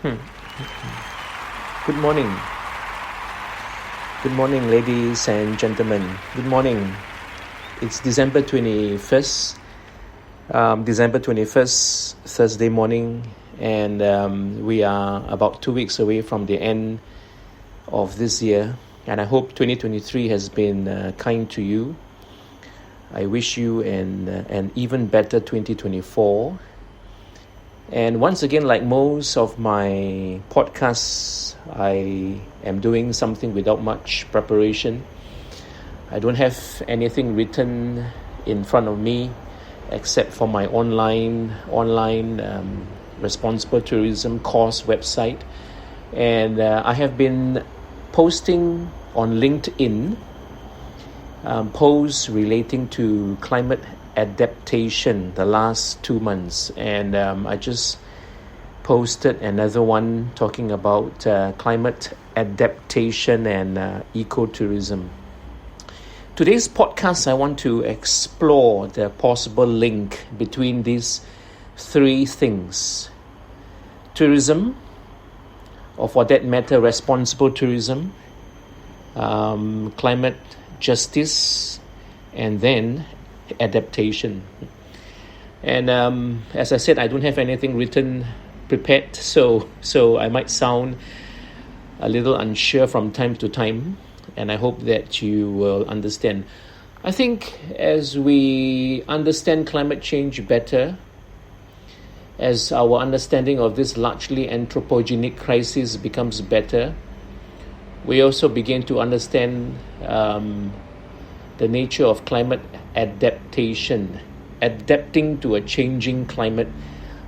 Good morning. Good morning, ladies and gentlemen. Good morning. It's December 21st, Thursday morning, and we are about 2 weeks away from the end of this year. And I hope 2023 has been kind to you. I wish you an even better 2024. And once again, like most of my podcasts, I am doing something without much preparation. I don't have anything written in front of me except for my online responsible tourism course website. And I have been posting on LinkedIn posts relating to climate adaptation the last 2 months, and I just posted another one talking about climate adaptation and ecotourism. Today's podcast, I want to explore the possible link between these three things: tourism, or for that matter, responsible tourism, climate justice, and then adaptation. And as I said, I don't have anything written prepared, so I might sound a little unsure from time to time, and I hope that you will understand. I think as we understand climate change better, as our understanding of this largely anthropogenic crisis becomes better, we also begin to understand the nature of climate adaptation. Adapting to a changing climate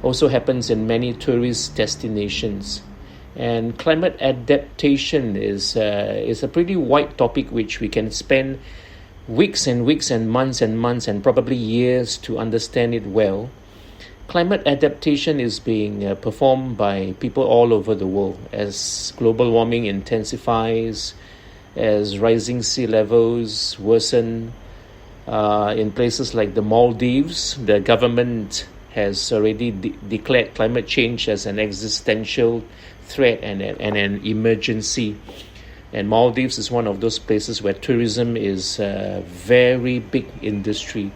also happens in many tourist destinations. And climate adaptation is a pretty wide topic which we can spend weeks and weeks and months and probably years to understand it well. Climate adaptation is being performed by people all over the world as global warming intensifies, as rising sea levels worsen. In places like the Maldives, the government has already declared climate change as an existential threat and an emergency. And Maldives is one of those places where tourism is a very big industry.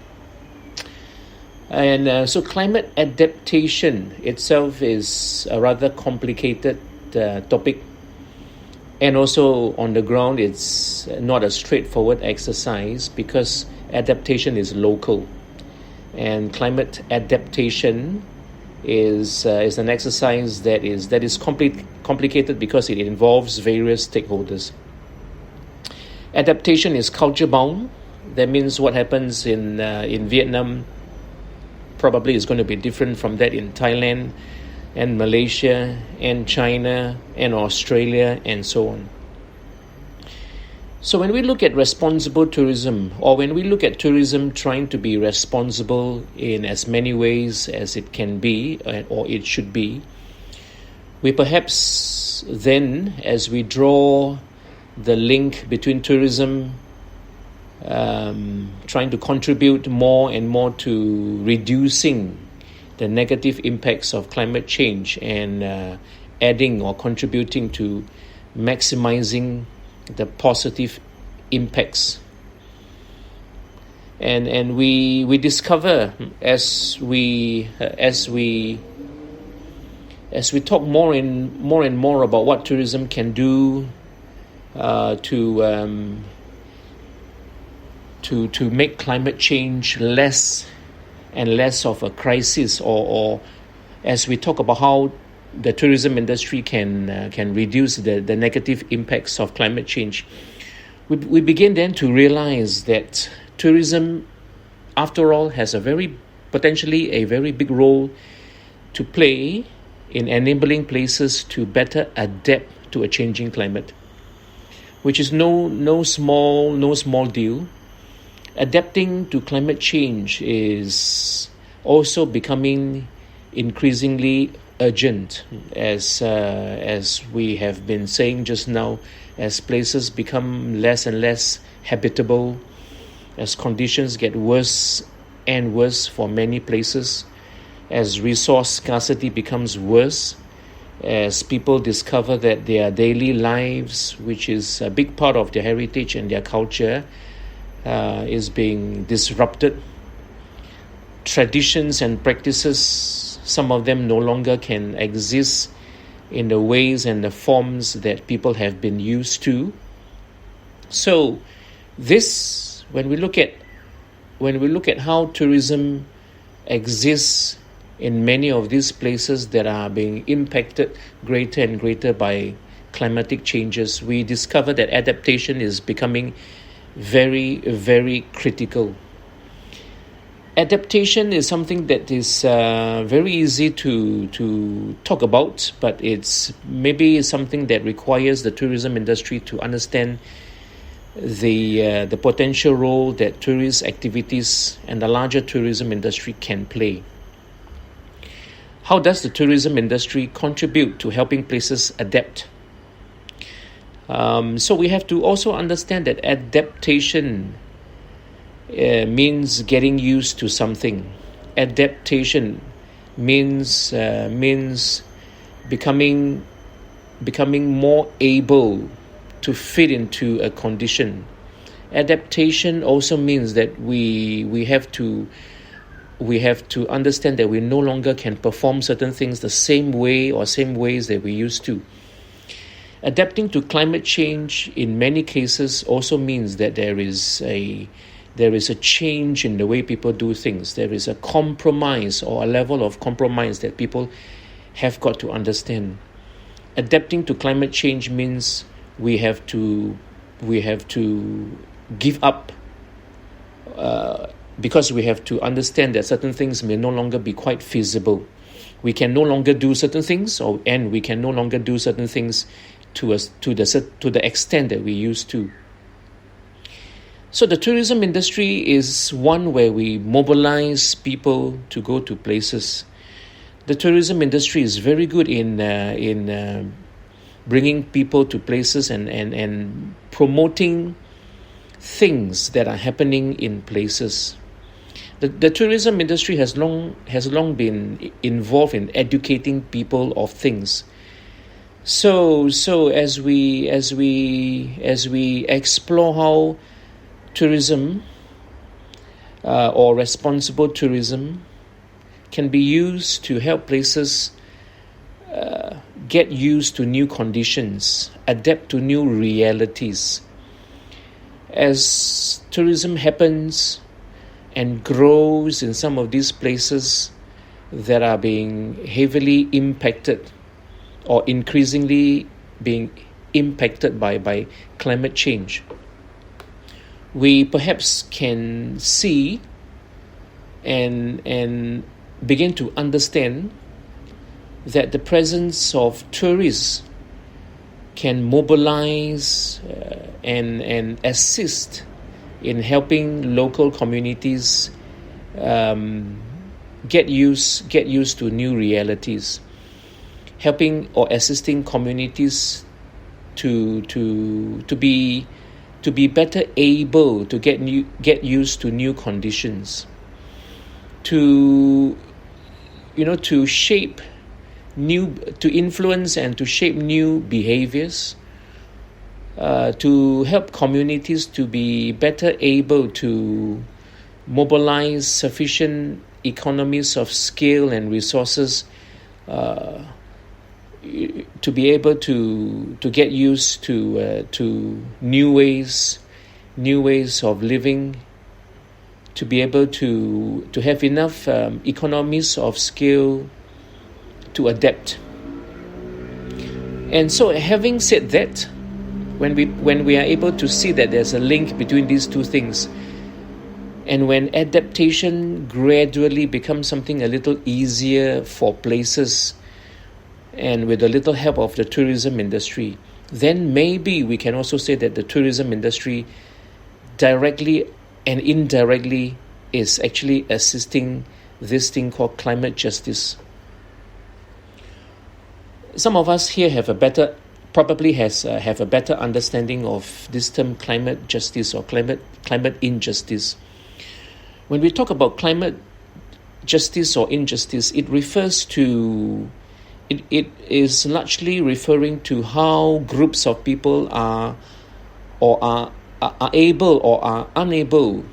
And so climate adaptation itself is a rather complicated topic. And also on the ground, it's not a straightforward exercise because adaptation is local. And climate adaptation is an exercise that is complicated because it involves various stakeholders. Adaptation is culture bound. That means what happens in Vietnam probably is going to be different from that in Thailand and Malaysia and China and Australia and so on. So when we look at responsible tourism, or when we look at tourism trying to be responsible in as many ways as it can be or it should be, we perhaps then, as we draw the link between tourism trying to contribute more and more to reducing the negative impacts of climate change and adding or contributing to maximizing the positive impacts. And we discover as we talk more and more about what tourism can do to make climate change less and less of a crisis, or as we talk about how the tourism industry can reduce the negative impacts of climate change, we begin then to realize that tourism, after all, has potentially a very big role to play in enabling places to better adapt to a changing climate, which is no small deal. Adapting to climate change is also becoming increasingly urgent, as we have been saying just now, as places become less and less habitable, as conditions get worse and worse for many places, as resource scarcity becomes worse, as people discover that their daily lives, which is a big part of their heritage and their culture, is being disrupted. Traditions and practices, some of them no longer can exist in the ways and the forms that people have been used to. So this, when we look at how tourism exists in many of these places that are being impacted greater and greater by climatic changes, we discover that adaptation is becoming very, very critical. Adaptation is something that is very easy to talk about, but it's maybe something that requires the tourism industry to understand the potential role that tourist activities and the larger tourism industry can play. How does the tourism industry contribute to helping places adapt? So we have to also understand that adaptation means getting used to something. Adaptation means becoming more able to fit into a condition. Adaptation also means that we have to understand that we no longer can perform certain things the same way or same ways that we used to. Adapting to climate change in many cases also means that there is a change in the way people do things. There is a compromise or a level of compromise that people have got to understand. Adapting to climate change means we have to give up because we have to understand that certain things may no longer be quite feasible. We can no longer do certain things, and we can no longer do certain things to the extent that we used to. So the tourism industry is one where we mobilize people to go to places. The tourism industry is very good in bringing people to places and promoting things that are happening in places. The tourism industry has long been involved in educating people of things. So as we explore how tourism or responsible tourism can be used to help places get used to new conditions, adapt to new realities. As tourism happens and grows in some of these places that are being heavily impacted or increasingly being impacted by climate change, we perhaps can see and begin to understand that the presence of tourists can mobilize and assist in helping local communities get used to new realities, helping or assisting communities to be better able to get used to new conditions, to influence and to shape new behaviors, to help communities to be better able to mobilize sufficient economies of scale and resources to be able to get used to new ways of living, to be able to have enough economies of scale to adapt. And so, having said that, when we are able to see that there's a link between these two things, and when adaptation gradually becomes something a little easier for places, and with a little help of the tourism industry, then maybe we can also say that the tourism industry directly and indirectly is actually assisting this thing called climate justice. Some of us here have a better understanding of this term climate justice or climate injustice. When we talk about climate justice or injustice, it refers to it is largely referring to how groups of people are able or are unable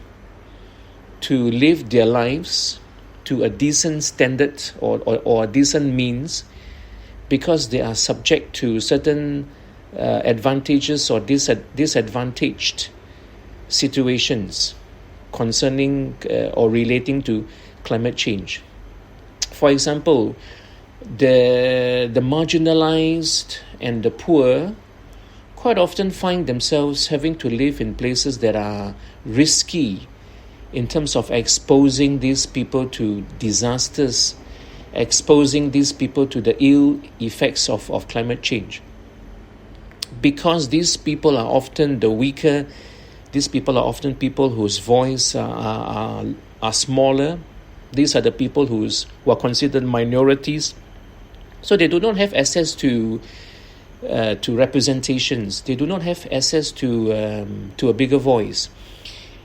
to live their lives to a decent standard or a decent means, because they are subject to certain advantages or disadvantaged situations concerning or relating to climate change. For example, the marginalized and the poor quite often find themselves having to live in places that are risky in terms of exposing these people to disasters, exposing these people to the ill effects of climate change. Because these people are often the weaker, these people are often people whose voice are smaller. These are the people who are considered minorities. So they do not have access to representations. They do not have access to a bigger voice.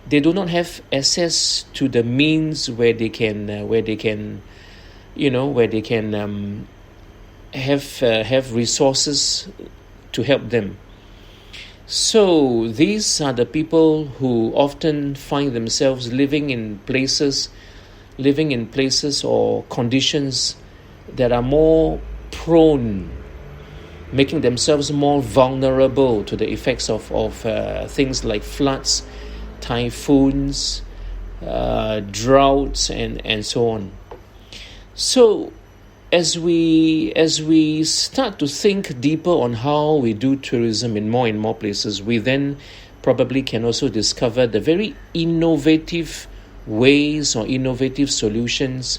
They do not have access to the means where they can have resources to help them. So these are the people who often find themselves living in places or conditions that are more prone, making themselves more vulnerable to the effects of things like floods, typhoons, droughts, and so on. So as we start to think deeper on how we do tourism in more and more places, we then probably can also discover the very innovative ways or innovative solutions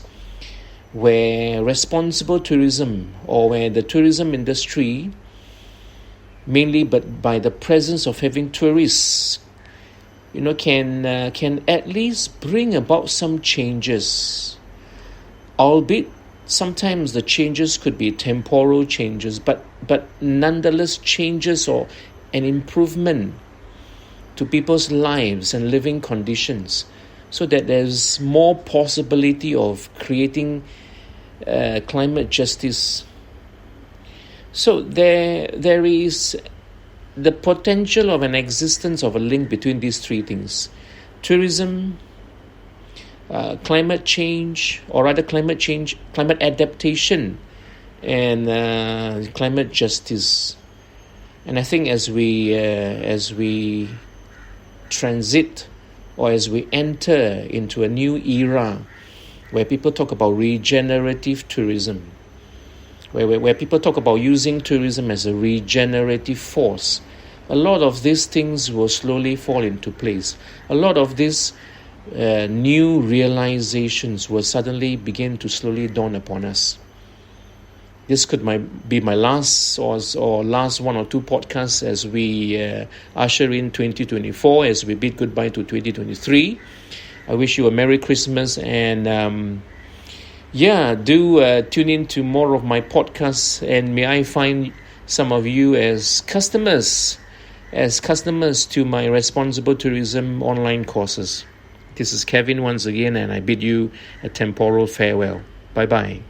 where responsible tourism, or where the tourism industry, mainly but by the presence of having tourists, can at least bring about some changes, albeit sometimes the changes could be temporal changes, but nonetheless changes or an improvement to people's lives and living conditions, so that there's more possibility of creating climate justice. So there is the potential of an existence of a link between these three things: tourism, climate change, or rather climate adaptation, and climate justice. And I think as we transit, or as we enter into a new era where people talk about regenerative tourism, where people talk about using tourism as a regenerative force, a lot of these things will slowly fall into place. A lot of these new realizations will suddenly begin to slowly dawn upon us. This could be my last or last one or two podcasts as we usher in 2024, as we bid goodbye to 2023. I wish you a Merry Christmas, and do tune in to more of my podcasts, and may I find some of you as customers to my Responsible Tourism online courses. This is Kevin once again, and I bid you a temporal farewell. Bye-bye.